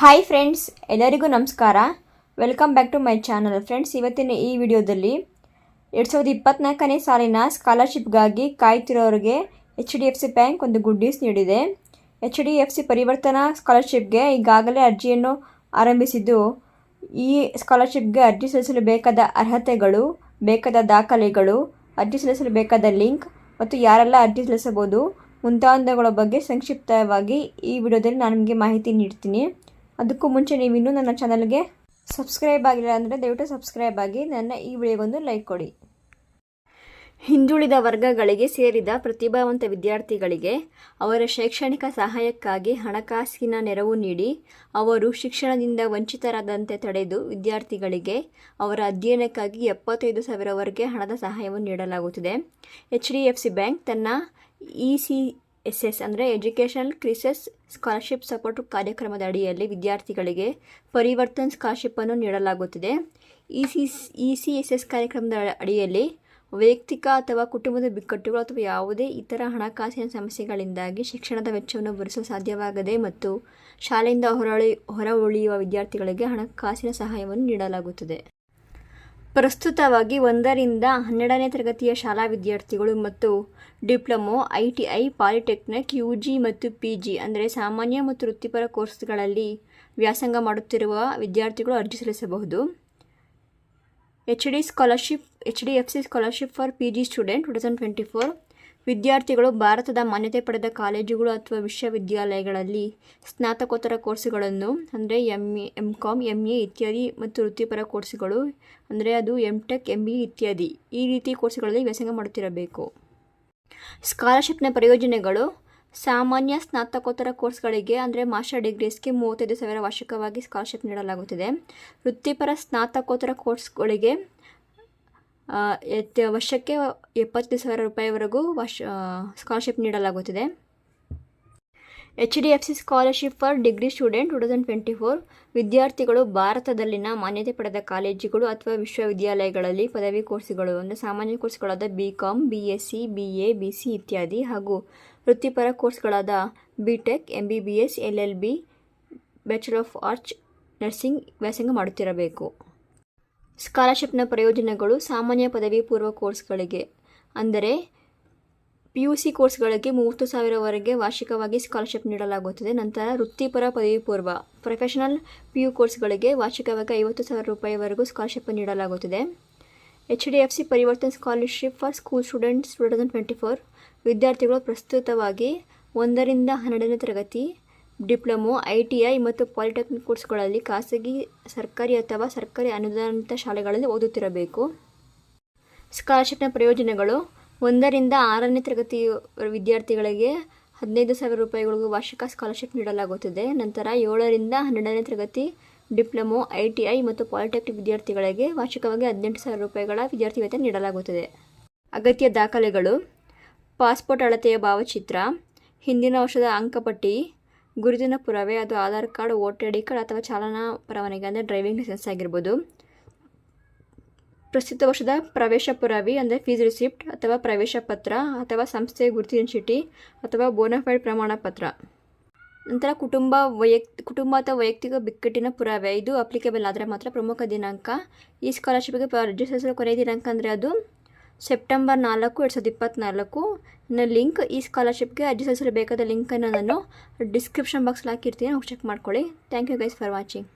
Hi friends, ಎಲ್ಲರಿಗೂ ನಮಸ್ಕಾರ. Welcome back to my channel. Friends, ಇವತ್ತಿನ ಈ ವಿಡಿಯೋದಲ್ಲಿ 2024ನೇ ಸಾಲಿನ ಸ್ಕಾಲರ್ಶಿಪ್ಗಾಗಿ ಕಾಯ್ತಿರೋರಿಗೆ HDFC ಬ್ಯಾಂಕ್ ಒಂದು ಗುಡ್ ನ್ಯೂಸ್ ನೀಡಿದೆ. HDFC ಪರಿವರ್ತನಾ ಸ್ಕಾಲರ್ಶಿಪ್ಗೆ ಈಗಾಗಲೇ ಅರ್ಜಿಯನ್ನು ಆರಂಭಿಸಿದ್ದು, ಈ ಸ್ಕಾಲರ್ಶಿಪ್ಗೆ ಅರ್ಜಿ ಸಲ್ಲಿಸಲು ಬೇಕಾದ ಅರ್ಹತೆಗಳು, ಬೇಕಾದ ದಾಖಲೆಗಳು, ಅರ್ಜಿ ಸಲ್ಲಿಸಲು ಬೇಕಾದ ಲಿಂಕ್ ಮತ್ತು ಯಾರೆಲ್ಲ ಅರ್ಜಿ ಸಲ್ಲಿಸಬಹುದು ಮುಂತಾದವುಗಳ ಬಗ್ಗೆ ಸಂಕ್ಷಿಪ್ತವಾಗಿ ಈ ವಿಡಿಯೋದಲ್ಲಿ ನಾನು ನಿಮಗೆ ಮಾಹಿತಿ ನೀಡ್ತೀನಿ. ಅದಕ್ಕೂ ಮುಂಚೆ ನೀವಿನ್ನೂ ನನ್ನ ಚಾನಲ್ಗೆ ಸಬ್ಸ್ಕ್ರೈಬ್ ಆಗಿಲ್ಲ ಅಂದರೆ ದಯವಿಟ್ಟು ಸಬ್ಸ್ಕ್ರೈಬ್ ಆಗಿ ನನ್ನ ಈ ವಿಡಿಯೋಗೊಂದು ಲೈಕ್ ಕೊಡಿ. ಹಿಂದುಳಿದ ವರ್ಗಗಳಿಗೆ ಸೇರಿದ ಪ್ರತಿಭಾವಂತ ವಿದ್ಯಾರ್ಥಿಗಳಿಗೆ ಅವರ ಶೈಕ್ಷಣಿಕ ಸಹಾಯಕ್ಕಾಗಿ ಹಣಕಾಸಿನ ನೆರವು ನೀಡಿ ಅವರು ಶಿಕ್ಷಣದಿಂದ ವಂಚಿತರಾದಂತೆ ತಡೆದು ವಿದ್ಯಾರ್ಥಿಗಳಿಗೆ ಅವರ ಅಧ್ಯಯನಕ್ಕಾಗಿ 75,000ವರೆಗೆ ಹಣದ ಸಹಾಯವನ್ನು ನೀಡಲಾಗುತ್ತಿದೆ. HDFC ಬ್ಯಾಂಕ್ ತನ್ನ ECSS ಅಂದರೆ ಎಜುಕೇಷನಲ್ ಕ್ರೈಸಿಸ್ ಸ್ಕಾಲರ್ಶಿಪ್ ಸಪೋರ್ಟ್ ಕಾರ್ಯಕ್ರಮದ ಅಡಿಯಲ್ಲಿ ವಿದ್ಯಾರ್ಥಿಗಳಿಗೆ ಪರಿವರ್ತನ್ ಸ್ಕಾಲರ್ಶಿಪ್ಪನ್ನು ನೀಡಲಾಗುತ್ತಿದೆ. ECSS ಕಾರ್ಯಕ್ರಮದ ಅಡಿಯಲ್ಲಿ ವೈಯಕ್ತಿಕ ಅಥವಾ ಕುಟುಂಬದ ಬಿಕ್ಕಟ್ಟುಗಳು ಅಥವಾ ಯಾವುದೇ ಇತರ ಹಣಕಾಸಿನ ಸಮಸ್ಯೆಗಳಿಂದಾಗಿ ಶಿಕ್ಷಣದ ವೆಚ್ಚವನ್ನು ಭರಿಸಲು ಸಾಧ್ಯವಾಗದೆ ಮತ್ತು ಶಾಲೆಯಿಂದ ಹೊರ ಉಳಿಯುವ ವಿದ್ಯಾರ್ಥಿಗಳಿಗೆ ಹಣಕಾಸಿನ ಸಹಾಯವನ್ನು ನೀಡಲಾಗುತ್ತದೆ. ಪ್ರಸ್ತುತವಾಗಿ 1ರಿಂದ 12ನೇ ತರಗತಿಯ ಶಾಲಾ ವಿದ್ಯಾರ್ಥಿಗಳು ಮತ್ತು ಡಿಪ್ಲೊಮೊ, ITI, ಪಾಲಿಟೆಕ್ನಿಕ್, UG ಮತ್ತು PG ಅಂದರೆ ಸಾಮಾನ್ಯ ಮತ್ತು ವೃತ್ತಿಪರ ಕೋರ್ಸ್ಗಳಲ್ಲಿ ವ್ಯಾಸಂಗ ಮಾಡುತ್ತಿರುವ ವಿದ್ಯಾರ್ಥಿಗಳು ಅರ್ಜಿ ಸಲ್ಲಿಸಬಹುದು. HDFC scholarship for PG student 2024 ವಿದ್ಯಾರ್ಥಿಗಳು ಭಾರತದ ಮಾನ್ಯತೆ ಪಡೆದ ಕಾಲೇಜುಗಳು ಅಥವಾ ವಿಶ್ವವಿದ್ಯಾಲಯಗಳಲ್ಲಿ ಸ್ನಾತಕೋತ್ತರ ಕೋರ್ಸುಗಳನ್ನು ಅಂದರೆ MCom, MA ಇತ್ಯಾದಿ ಮತ್ತು ವೃತ್ತಿಪರ ಕೋರ್ಸುಗಳು ಅಂದರೆ ಅದು MTech, MBA ಇತ್ಯಾದಿ ಈ ರೀತಿ ಕೋರ್ಸುಗಳಲ್ಲಿ ವ್ಯಾಸಂಗ ಮಾಡುತ್ತಿರಬೇಕು. ಸ್ಕಾಲರ್ಶಿಪ್ನ ಪ್ರಯೋಜನಗಳು: ಸಾಮಾನ್ಯ ಸ್ನಾತಕೋತ್ತರ ಕೋರ್ಸ್ಗಳಿಗೆ ಅಂದರೆ ಮಾಸ್ಟರ್ ಡಿಗ್ರೀಸ್ಗೆ 35,000 ವಾರ್ಷಿಕವಾಗಿ ಸ್ಕಾಲರ್ಶಿಪ್ ನೀಡಲಾಗುತ್ತದೆ. ವೃತ್ತಿಪರ ಸ್ನಾತಕೋತ್ತರ ಕೋರ್ಸ್ಗಳಿಗೆ ವರ್ಷಕ್ಕೆ 75,000 ರೂಪಾಯಿವರೆಗೂ ಸ್ಕಾಲರ್ಶಿಪ್ ನೀಡಲಾಗುತ್ತದೆ. HDFC scholarship for degree student 2024 ವಿದ್ಯಾರ್ಥಿಗಳು ಭಾರತದಲ್ಲಿನ ಮಾನ್ಯತೆ ಪಡೆದ ಕಾಲೇಜುಗಳು ಅಥವಾ ವಿಶ್ವವಿದ್ಯಾಲಯಗಳಲ್ಲಿ ಪದವಿ ಕೋರ್ಸುಗಳು ಅಂದರೆ ಸಾಮಾನ್ಯ ಕೋರ್ಸ್ಗಳಾದ BCom, BSc, BA, BC ಇತ್ಯಾದಿ ಹಾಗೂ ವೃತ್ತಿಪರ ಕೋರ್ಸ್ಗಳಾದ BTech, MBBS, LLB, bachelor of arts, nursing ವ್ಯಾಸಂಗ ಮಾಡುತ್ತಿರಬೇಕು. ಸ್ಕಾಲರ್ಶಿಪ್ನ ಪ್ರಯೋಜನಗಳು: ಸಾಮಾನ್ಯ ಪದವಿ ಪೂರ್ವ ಕೋರ್ಸ್ಗಳಿಗೆ ಅಂದರೆ PUC ಕೋರ್ಸ್ಗಳಿಗೆ 30,000ವರೆಗೆ ವಾರ್ಷಿಕವಾಗಿ ಸ್ಕಾಲರ್ಶಿಪ್ ನೀಡಲಾಗುತ್ತದೆ. ನಂತರ ವೃತ್ತಿಪರ ಪದವಿ ಪೂರ್ವ ಪ್ರೊಫೆಷನಲ್ PU ಕೋರ್ಸ್ಗಳಿಗೆ ವಾರ್ಷಿಕವಾಗಿ 50,000 ರೂಪಾಯಿವರೆಗೂ ಸ್ಕಾಲರ್ಶಿಪ್ ನೀಡಲಾಗುತ್ತದೆ. HDFC Parivartan scholarship for school students 2024 ವಿದ್ಯಾರ್ಥಿಗಳು ಪ್ರಸ್ತುತವಾಗಿ 1ರಿಂದ 12ನೇ ತರಗತಿ ಡಿಪ್ಲೊಮೊ, ITI ಮತ್ತು ಪಾಲಿಟೆಕ್ನಿಕ್ ಕೋರ್ಸ್ಗಳಲ್ಲಿ ಖಾಸಗಿ, ಸರ್ಕಾರಿ ಅಥವಾ ಸರ್ಕಾರಿ ಅನುದಾನಿತ ಶಾಲೆಗಳಲ್ಲಿ ಓದುತ್ತಿರಬೇಕು. ಸ್ಕಾಲರ್ಶಿಪ್ನ ಪ್ರಯೋಜನಗಳು: 1ರಿಂದ 6ನೇ ತರಗತಿ ವಿದ್ಯಾರ್ಥಿಗಳಿಗೆ 15,000 ರೂಪಾಯಿಗಳಿಗೂ ವಾರ್ಷಿಕ ಸ್ಕಾಲರ್ಶಿಪ್ ನೀಡಲಾಗುತ್ತದೆ. ನಂತರ 7ರಿಂದ 12ನೇ ತರಗತಿ ಡಿಪ್ಲೊಮೊ, ITI ಮತ್ತು ಪಾಲಿಟೆಕ್ನಿಕ್ ವಿದ್ಯಾರ್ಥಿಗಳಿಗೆ ವಾರ್ಷಿಕವಾಗಿ 18,000 ರೂಪಾಯಿಗಳ ವಿದ್ಯಾರ್ಥಿ ವೇತನ ನೀಡಲಾಗುತ್ತದೆ. ಅಗತ್ಯ ದಾಖಲೆಗಳು: ಪಾಸ್ಪೋರ್ಟ್ ಅಳತೆಯ ಭಾವಚಿತ್ರ, ಹಿಂದಿನ ವರ್ಷದ ಅಂಕಪಟ್ಟಿ, ಗುರುತಿನ ಪುರಾವೆ ಅದು Aadhaar card, voter ID card ಅಥವಾ ಚಾಲನಾ ಪರವಾನಗಿ ಅಂದರೆ ಡ್ರೈವಿಂಗ್ ಲೈಸೆನ್ಸ್ ಆಗಿರ್ಬೋದು. ಪ್ರಸ್ತುತ ವರ್ಷದ ಪ್ರವೇಶ ಪುರಾವೆ ಅಂದರೆ ಫೀಸ್ ರಿಸಿಪ್ಟ್ ಅಥವಾ ಪ್ರವೇಶ ಪತ್ರ ಅಥವಾ ಸಂಸ್ಥೆಯ ಗುರುತಿನ ಚೀಟಿ ಅಥವಾ ಬೋನಫೈಡ್ ಪ್ರಮಾಣ ಪತ್ರ. ನಂತರ ಕುಟುಂಬ ಅಥವಾ ವೈಯಕ್ತಿಕ ಬಿಕ್ಕಟ್ಟಿನ ಪುರಾವೆ ಇದು ಅಪ್ಲಿಕೇಬಲ್ ಆದರೆ ಮಾತ್ರ. ಪ್ರಮುಖ ದಿನಾಂಕ: ಈ ಸ್ಕಾಲರ್ಶಿಪ್ಗೆ ಅರ್ಜಿ ಸಲ್ಲಿಸಲು ಕೊನೆಯ ದಿನಾಂಕ ಅಂದರೆ ಅದು ಸೆಪ್ಟೆಂಬರ್ 4, 2024. ಲಿಂಕ್: ಈ ಸ್ಕಾಲರ್ಶಿಪ್ಗೆ ಅರ್ಜಿ ಸಲ್ಲಿಸಲು ಬೇಕಾದ ಲಿಂಕನ್ನು ನಾನು ಡಿಸ್ಕ್ರಿಪ್ಷನ್ ಬಾಕ್ಸಲ್ಲಿ ಹಾಕಿರ್ತೀನಿ, ಚೆಕ್ ಮಾಡ್ಕೊಳ್ಳಿ. Thank you guys for watching.